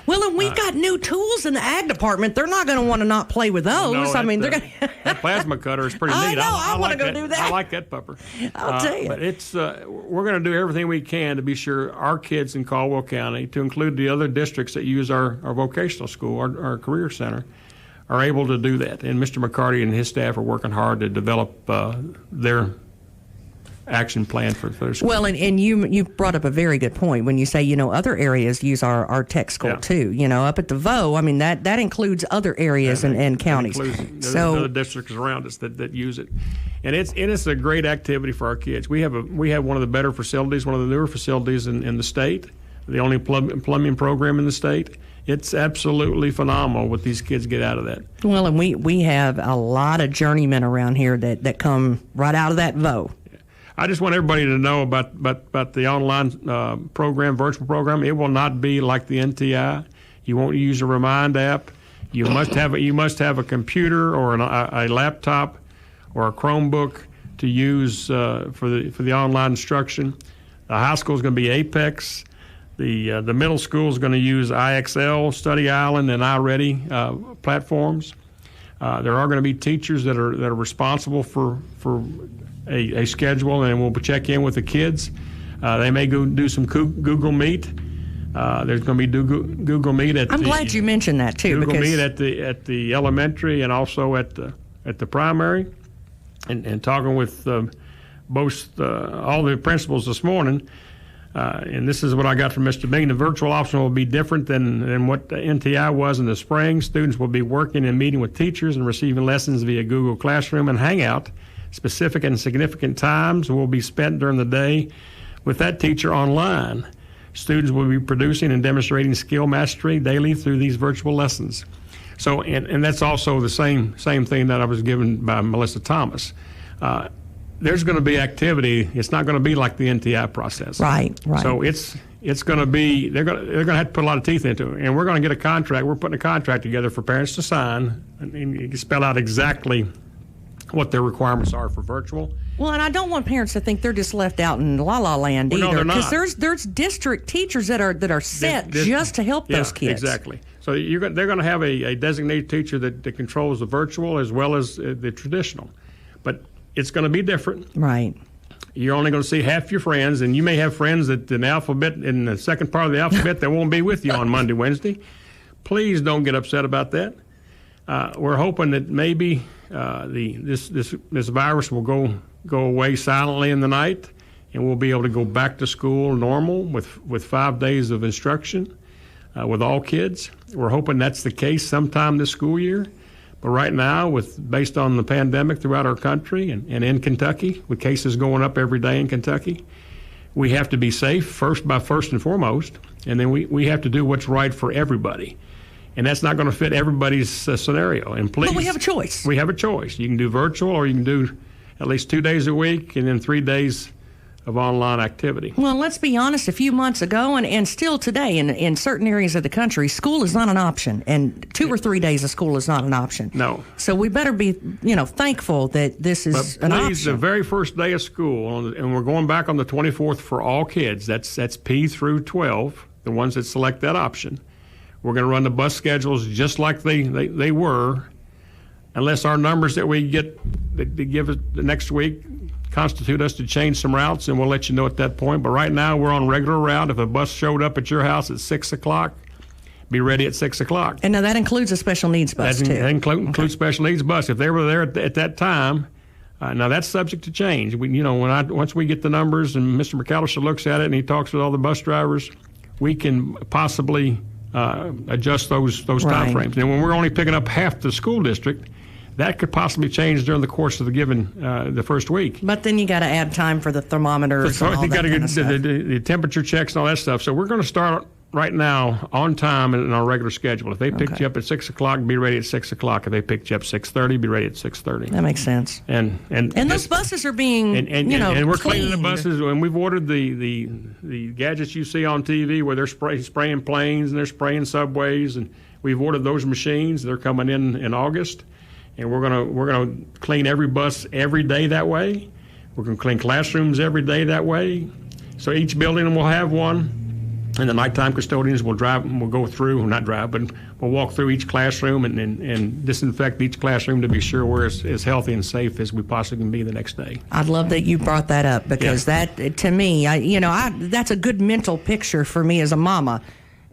[SPEAKER 2] Well, and we've got new tools in the ag department. They're not going to want to not play with those.
[SPEAKER 12] No,
[SPEAKER 2] they're going to.
[SPEAKER 12] That plasma cutter is pretty neat.
[SPEAKER 2] I know. I want to go do that.
[SPEAKER 12] I like that pupper.
[SPEAKER 2] I'll tell you.
[SPEAKER 12] But we're going to do everything we can to be sure our kids in Caldwell County, to include the other districts that use our vocational school, our career center, are able to do that. And Mr. McCarty and his staff are working hard to develop their action plan for their school.
[SPEAKER 2] Well, and you brought up a very good point when you say, other areas use our tech school too. Up at the VO, I mean, that includes other areas and counties.
[SPEAKER 12] So other districts around us that use it. And it's a great activity for our kids. We have one of the better facilities, one of the newer facilities in the state, the only plumbing program in the state. It's absolutely phenomenal what these kids get out of that.
[SPEAKER 2] Well, and we have a lot of journeymen around here that come right out of that VO.
[SPEAKER 12] I just want everybody to know about the online virtual program. It will not be like the NTI. You won't use a Remind app. You must have a computer or a laptop or a Chromebook to use for the online instruction. The high school is going to be Apex. The middle school is going to use IXL, Study Island, and iReady platforms. There are going to be teachers that are responsible for a schedule, and we'll check in with the kids. They may go do some Google Meet. There's going to be Google Meet
[SPEAKER 2] I'm glad you mentioned that too.
[SPEAKER 12] Google Meet at the elementary and also at the primary, and talking with both all the principals this morning. And this is what I got from Mr. Bing. The virtual option will be different than what the NTI was in the spring. Students will be working and meeting with teachers and receiving lessons via Google Classroom and Hangout. Specific and significant times will be spent during the day with that teacher online. Students will be producing and demonstrating skill mastery daily through these virtual lessons. So, and that's also the same thing that I was given by Melissa Thomas. There's going to be activity. It's not going to be like the NTI process.
[SPEAKER 2] Right.
[SPEAKER 12] So it's going to be they're going to have to put a lot of teeth into it, and we're going to get a contract. We're putting a contract together for parents to sign, and you can spell out exactly what their requirements are for virtual
[SPEAKER 2] Well, and I don't want parents to think they're just left out in la-la land
[SPEAKER 12] Well, no,
[SPEAKER 2] either.
[SPEAKER 12] they're not.
[SPEAKER 2] Because there's district teachers that are set just to help those kids.
[SPEAKER 12] Exactly. So they're going to have a designated teacher that controls the virtual as well as the traditional. But it's going to be different.
[SPEAKER 2] Right.
[SPEAKER 12] You're only going to see half your friends, and you may have friends that in the second part of the alphabet that won't be with you on Monday, Wednesday. Please don't get upset about that. We're hoping that maybe this virus will go away silently in the night, and we'll be able to go back to school normal with 5 days of instruction with all kids. We're hoping that's the case sometime this school year. But right now, based on the pandemic throughout our country and in Kentucky, with cases going up every day in Kentucky, we have to be safe first and foremost, and then we have to do what's right for everybody. And that's not going to fit everybody's scenario. And please,
[SPEAKER 2] but we have a choice.
[SPEAKER 12] We have a choice. You can do virtual, or you can do at least 2 days a week and then 3 days of online activity.
[SPEAKER 2] Well, let's be honest, a few months ago and still today in certain areas of the country, school is not an option, and 2 or 3 days of school is not an option.
[SPEAKER 12] No.
[SPEAKER 2] So we better be, thankful that this is an option.
[SPEAKER 12] Please, the very first day of school, and we're going back on the 24th for all kids, that's P through 12, the ones that select that option. We're going to run the bus schedules just like they were, unless our numbers that we get that they give us the next week constitute us to change some routes, and we'll let you know at that point. But right now, we're on regular route. If a bus showed up at your house at 6 o'clock, be ready at 6 o'clock.
[SPEAKER 2] And now that includes a special needs bus, too.
[SPEAKER 12] That includes special needs bus. If they were there at that time, now that's subject to change. Once we get the numbers and Mr. McAllister looks at it and he talks with all the bus drivers, we can possibly adjust those time frames. And when we're only picking up half the school district, that could possibly change during the course of the first week.
[SPEAKER 2] But then you got to add time for the thermometers and all that kind of stuff.
[SPEAKER 12] The temperature checks and all that stuff. So we're going to start right now on time in our regular schedule. If they picked you up at 6 o'clock, be ready at 6 o'clock. If they picked you up 6:30, be ready at 6:30.
[SPEAKER 2] That makes sense.
[SPEAKER 12] And
[SPEAKER 2] those buses are being
[SPEAKER 12] and we're cleaning the buses, and we've ordered the gadgets you see on TV where they're spraying planes and they're spraying subways, and we've ordered those machines. They're coming in August. And we're gonna clean every bus every day that way. We're gonna clean classrooms every day that way. So each building will have one, and the nighttime custodians will go through, not drive, but we'll walk through each classroom and disinfect each classroom to be sure we're as healthy and safe as we possibly can be the next day.
[SPEAKER 2] I'd love that you brought that up, because that, to me, that's a good mental picture for me as a mama,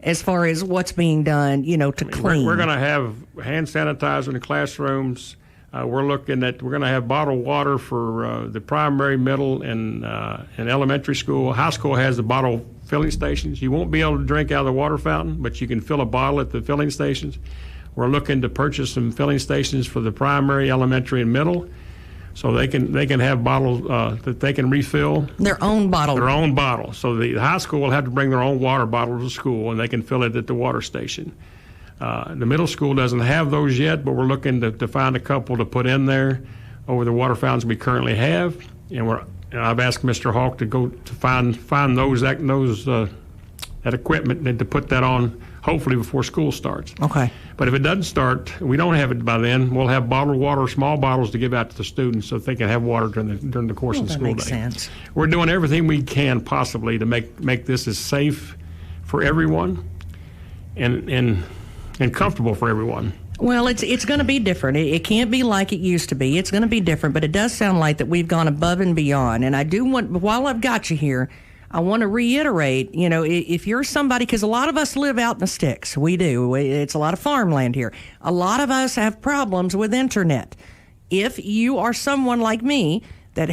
[SPEAKER 2] as far as what's being done, to clean.
[SPEAKER 12] We're going to have hand sanitizer in the classrooms. We're going to have bottled water for the primary, middle, and elementary school. High school has the bottle filling stations. You won't be able to drink out of the water fountain, but you can fill a bottle at the filling stations. We're looking to purchase some filling stations for the primary, elementary, and middle, so they can have bottles that they can refill.
[SPEAKER 2] Their own bottle.
[SPEAKER 12] Their own bottle. So the high school will have to bring their own water bottle to school, and they can fill it at the water station. The middle school doesn't have those yet, but we're looking to find a couple to put in there over the water fountains we currently have. And I've asked Mr. Hawk to go to find that equipment and to put that on, hopefully before school starts.
[SPEAKER 2] Okay.
[SPEAKER 12] But if it doesn't start, we don't have it by then, we'll have bottled water, small bottles to give out to the students so that they can have water during the course of the school day.
[SPEAKER 2] That makes sense.
[SPEAKER 12] We're doing everything we can possibly to make this as safe for everyone and comfortable for everyone.
[SPEAKER 2] Well, it's going to be different. It can't be like it used to be. It's going to be different, but it does sound like that we've gone above and beyond. And I do want, while I've got you here, I want to reiterate, if you're somebody, because a lot of us live out in the sticks. We do. It's a lot of farmland here. A lot of us have problems with internet. If you are someone like me that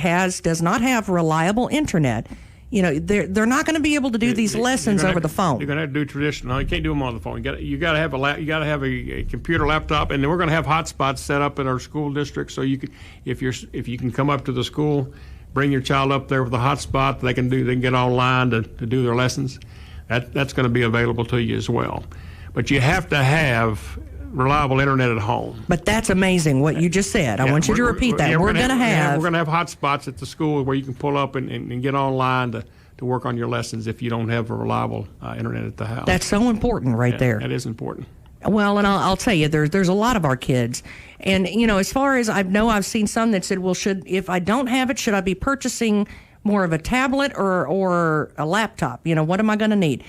[SPEAKER 2] does not have reliable internet, they're not going to be able to do these lessons over the phone.
[SPEAKER 12] You're going to have to do traditional. You can't do them on the phone. You got to have a computer, laptop, and then we're going to have hotspots set up in our school district. So you can, if you can come up to the school, bring your child up there with a hotspot. They can get online to do their lessons. That's going to be available to you as well. But you have to have reliable internet at home.
[SPEAKER 2] But that's amazing what you just said. I want you to repeat that. We're going to have
[SPEAKER 12] hotspots at the school where you can pull up and get online to work on your lessons if you don't have a reliable internet at the house.
[SPEAKER 2] That's so important right there.
[SPEAKER 12] That is important.
[SPEAKER 2] Well, and I'll tell you, there's a lot of our kids. And, as far as I've seen some that said, well, if I don't have it, should I be purchasing more of a tablet or a laptop? What am I going to need?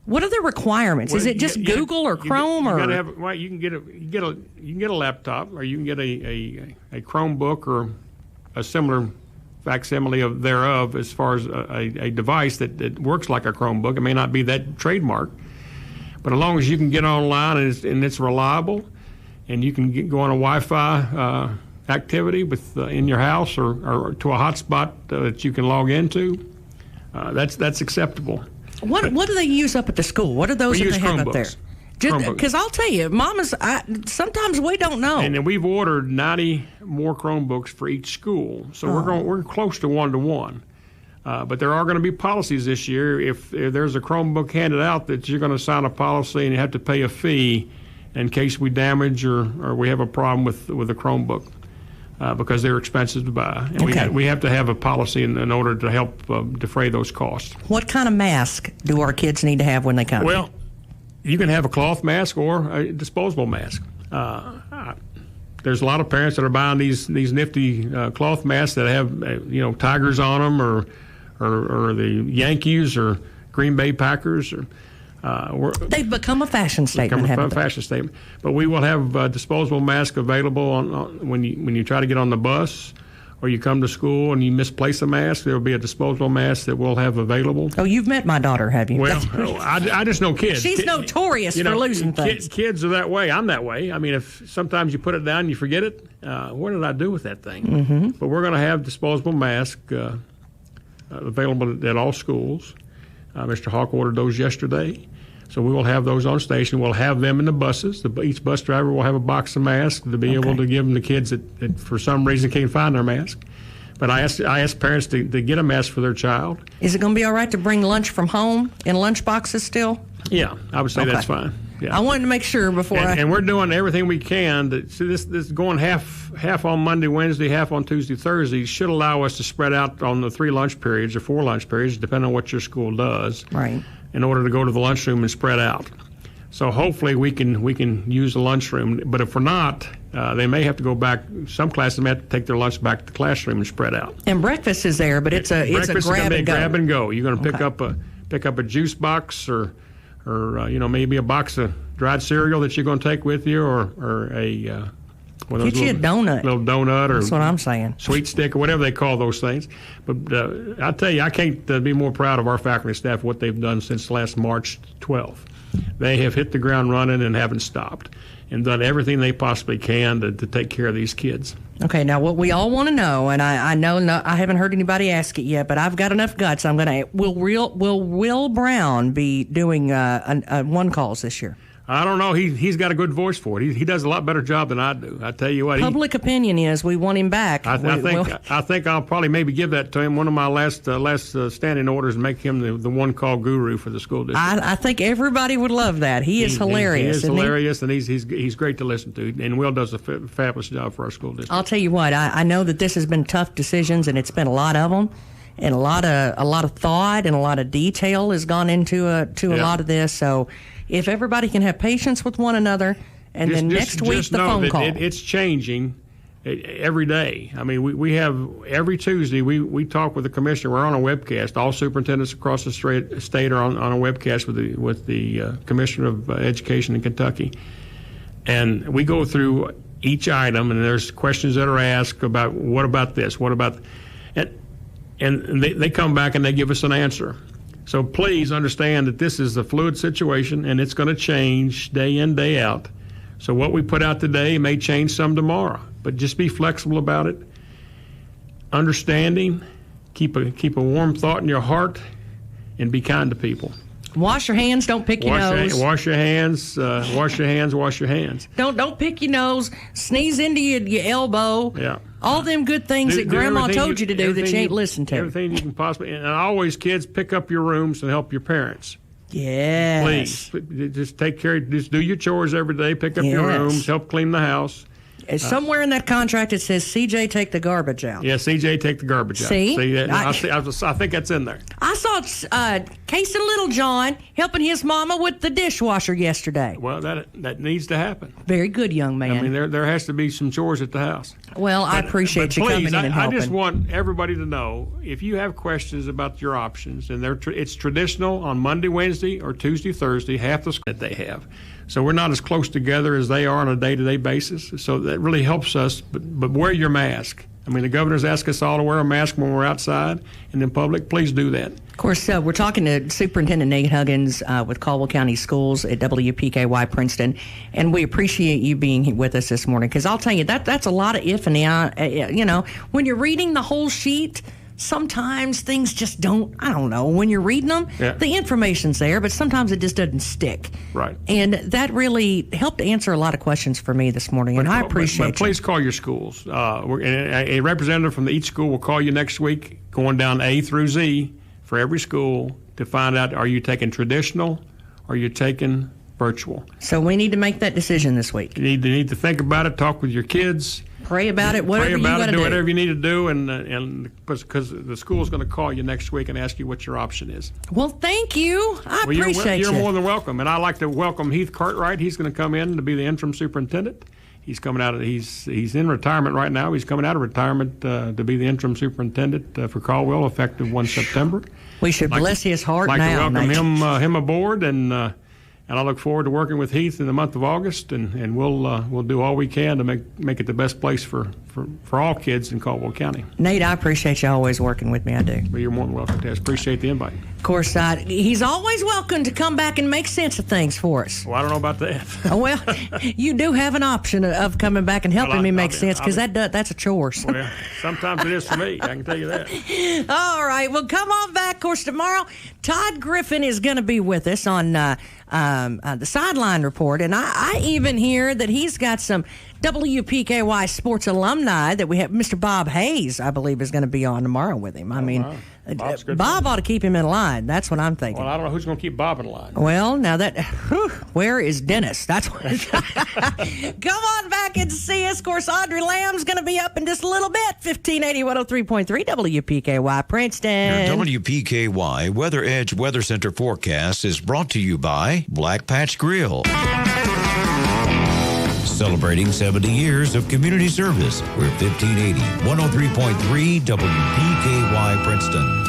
[SPEAKER 2] What are the requirements? Is it just Google or Chrome
[SPEAKER 12] you can get a laptop, or you can get a Chromebook or a similar facsimile thereof, as far as a device that works like a Chromebook. It may not be that trademark, but as long as you can get online and it's reliable, and you can go on a Wi-Fi activity in your house or to a hotspot that you can log into, that's acceptable.
[SPEAKER 2] What do they use up at the school? What are those that they have up there? Because I'll tell you, sometimes we don't know.
[SPEAKER 12] And then we've ordered 90 more Chromebooks for each school, so we're close to 1-to-1. But there are going to be policies this year. If there's a Chromebook handed out, that you're going to sign a policy and you have to pay a fee in case we damage or we have a problem with a Chromebook, because they're expensive to buy. And we have to have a policy in order to help defray those costs.
[SPEAKER 2] What kind of mask do our kids need to have when they come?
[SPEAKER 12] Well, you can have a cloth mask or a disposable mask. There's a lot of parents that are buying these nifty cloth masks that have tigers on them, or the Yankees or Green Bay Packers.
[SPEAKER 2] They've become a fashion statement.
[SPEAKER 12] But we will have disposable masks available on when you try to get on the bus, or you come to school and you misplace a mask. There will be a disposable mask that we'll have available.
[SPEAKER 2] Oh, you've met my daughter, have you?
[SPEAKER 12] Well, I just know kids.
[SPEAKER 2] She's notorious for losing things.
[SPEAKER 12] Kids are that way. I'm that way. I mean, if sometimes you put it down and you forget it, what did I do with that thing?
[SPEAKER 2] Mm-hmm.
[SPEAKER 12] But we're going to have disposable masks available at all schools. Mr. Hawk ordered those yesterday. So we will have those on station. We'll have them in the buses. Each bus driver will have a box of masks to be able to give them to kids that for some reason can't find their mask. But I asked parents to get a mask for their child.
[SPEAKER 2] Is it going to be all right to bring lunch from home in lunch boxes still?
[SPEAKER 12] Yeah, I would say that's fine. Yeah.
[SPEAKER 2] I wanted to make sure before
[SPEAKER 12] and we're doing everything we can. This is going half on Monday, Wednesday, half on Tuesday, Thursday. Should allow us to spread out on the 3 lunch periods or 4 lunch periods, depending on what your school does.
[SPEAKER 2] Right.
[SPEAKER 12] In order to go to the lunchroom and spread out. So hopefully we can use the lunchroom. But if we're not, they may have to go back. Some classes may have to take their lunch back to the classroom and spread out.
[SPEAKER 2] And breakfast is there, but it's a grab and go.
[SPEAKER 12] Grab and go. You're going to pick up a juice box or maybe a box of dried cereal that you're going to take with you, or a
[SPEAKER 2] get you a donut.
[SPEAKER 12] Little donut, or
[SPEAKER 2] that's what I'm saying.
[SPEAKER 12] Sweet stick, or whatever they call those things. But I tell you, I can't be more proud of our faculty and staff, what they've done since last March 12th. They have hit the ground running and haven't stopped, and done everything they possibly can to take care of these kids.
[SPEAKER 2] Okay, now what we all want to know, and I know I haven't heard anybody ask it yet, but I've got enough guts. I'm going to. Will Will Brown be doing one calls this year?
[SPEAKER 12] I don't know. He's got a good voice for it. He does a lot better job than I do. I tell you what.
[SPEAKER 2] Public opinion is we want him back.
[SPEAKER 12] I think I'll probably maybe give that to him. One of my last standing orders, and make him the one call guru for the school district.
[SPEAKER 2] I think everybody would love that. He is hilarious.
[SPEAKER 12] He is hilarious, and he's great to listen to. And Will does a fabulous job for our school district.
[SPEAKER 2] I'll tell you what. I know that this has been tough decisions, and it's been a lot of them, and a lot of thought and a lot of detail has gone into a lot of this. So. If everybody can have patience with one another, and then next week the phone call.
[SPEAKER 12] It's changing every day. I mean, we have every Tuesday we talk with the commissioner. We're on a webcast. All superintendents across the state are on a webcast with the commissioner of education in Kentucky, and we go through each item, and there's questions that are asked about what about this, what about, and they come back and they give us an answer. So please understand that this is a fluid situation, and it's going to change day in, day out. So what we put out today may change some tomorrow, but just be flexible about it. Understanding, keep a warm thought in your heart, and be kind to people.
[SPEAKER 2] Wash your hands. Don't pick your nose.
[SPEAKER 12] Wash your hands. Wash your hands. Wash your hands.
[SPEAKER 2] Don't pick your nose. Sneeze into your elbow.
[SPEAKER 12] Yeah.
[SPEAKER 2] All them good things that Grandma told you to do that you ain't listened to.
[SPEAKER 12] Everything you can possibly. And always, kids, pick up your rooms and help your parents.
[SPEAKER 2] Yes.
[SPEAKER 12] Please, just take care. Just do your chores every day. Pick up your rooms. Help clean the house.
[SPEAKER 2] Somewhere in that contract it says, CJ, take the garbage out.
[SPEAKER 12] Yeah, CJ, take the garbage out.
[SPEAKER 2] See?
[SPEAKER 12] I think that's in there.
[SPEAKER 2] I saw Case and Little John helping his mama with the dishwasher yesterday.
[SPEAKER 12] Well, that needs to happen.
[SPEAKER 2] Very good, young man.
[SPEAKER 12] I mean, there has to be some chores at the house.
[SPEAKER 2] Well, I appreciate you coming in and helping.
[SPEAKER 12] I just want everybody to know, if you have questions about your options, and it's traditional on Monday, Wednesday, or Tuesday, Thursday, half the school that they have. So we're not as close together as they are on a day-to-day basis. So that really helps us. But wear your mask. I mean, the governor's asked us all to wear a mask when we're outside and in public. Please do that.
[SPEAKER 2] Of course, we're talking to Superintendent Nate Huggins with Caldwell County Schools at WPKY Princeton, and we appreciate you being with us this morning, because I'll tell you, that's a lot of if and when you're reading the whole sheet, sometimes things just don't, I don't know, when you're reading them, the information's there, but sometimes it just doesn't stick.
[SPEAKER 12] Right.
[SPEAKER 2] And that really helped answer a lot of questions for me this morning, and I appreciate
[SPEAKER 12] But please call your schools. A representative from each school will call you next week, going down A through Z for every school, to find out, are you taking traditional or are you taking virtual?
[SPEAKER 2] So we need to make that decision this week.
[SPEAKER 12] You need to think about it, talk with your kids.
[SPEAKER 2] Pray about it, whatever you got to do.
[SPEAKER 12] Do whatever you need to do, and because the school's going to call you next week and ask you what your option is.
[SPEAKER 2] Well, thank you. I appreciate
[SPEAKER 12] you're more than welcome. And I'd like to welcome Heath Cartwright. He's going to come in to be the interim superintendent. He's coming out. He's in retirement right now. He's coming out of retirement to be the interim superintendent for Caldwell, effective 1 September.
[SPEAKER 2] We should bless his heart now.
[SPEAKER 12] I'd like to welcome him aboard, and I look forward to working with Heath in the month of August, and we'll do all we can to make it the best place for all kids in Caldwell County.
[SPEAKER 2] Nate, I appreciate you always working with me. I do.
[SPEAKER 12] Well, you're more than welcome, Tess. Appreciate the invite.
[SPEAKER 2] Of course, he's always welcome to come back and make sense of things for us.
[SPEAKER 12] Well, I don't know about that.
[SPEAKER 2] Well, you do have an option of coming back and helping me make sense, because that's a chore.
[SPEAKER 12] Well, sometimes it is for me. I can tell you that.
[SPEAKER 2] All right. Well, come on back. Of course, tomorrow, Todd Griffin is going to be with us on the Sideline Report, and I even hear that he's got some WPKY sports alumni that we have. Mr. Bob Hayes, I believe, is going to be on tomorrow with him. Wow. Bob ought to keep him in line. That's what I'm thinking.
[SPEAKER 12] Well, I don't know who's going to keep Bob in line.
[SPEAKER 2] Well, now where is Dennis? That's what. Come on back and see us. Of course, Audrey Lamb's going to be up in just a little bit. 1580 103.3 WPKY Princeton.
[SPEAKER 13] Your WPKY Weather Edge Weather Center forecast is brought to you by Black Patch Grill. Celebrating 70 years of community service. We're 1580 103.3 WPKY Princeton.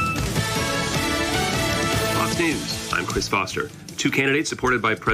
[SPEAKER 14] Fox News, I'm Chris Foster. Two candidates supported by President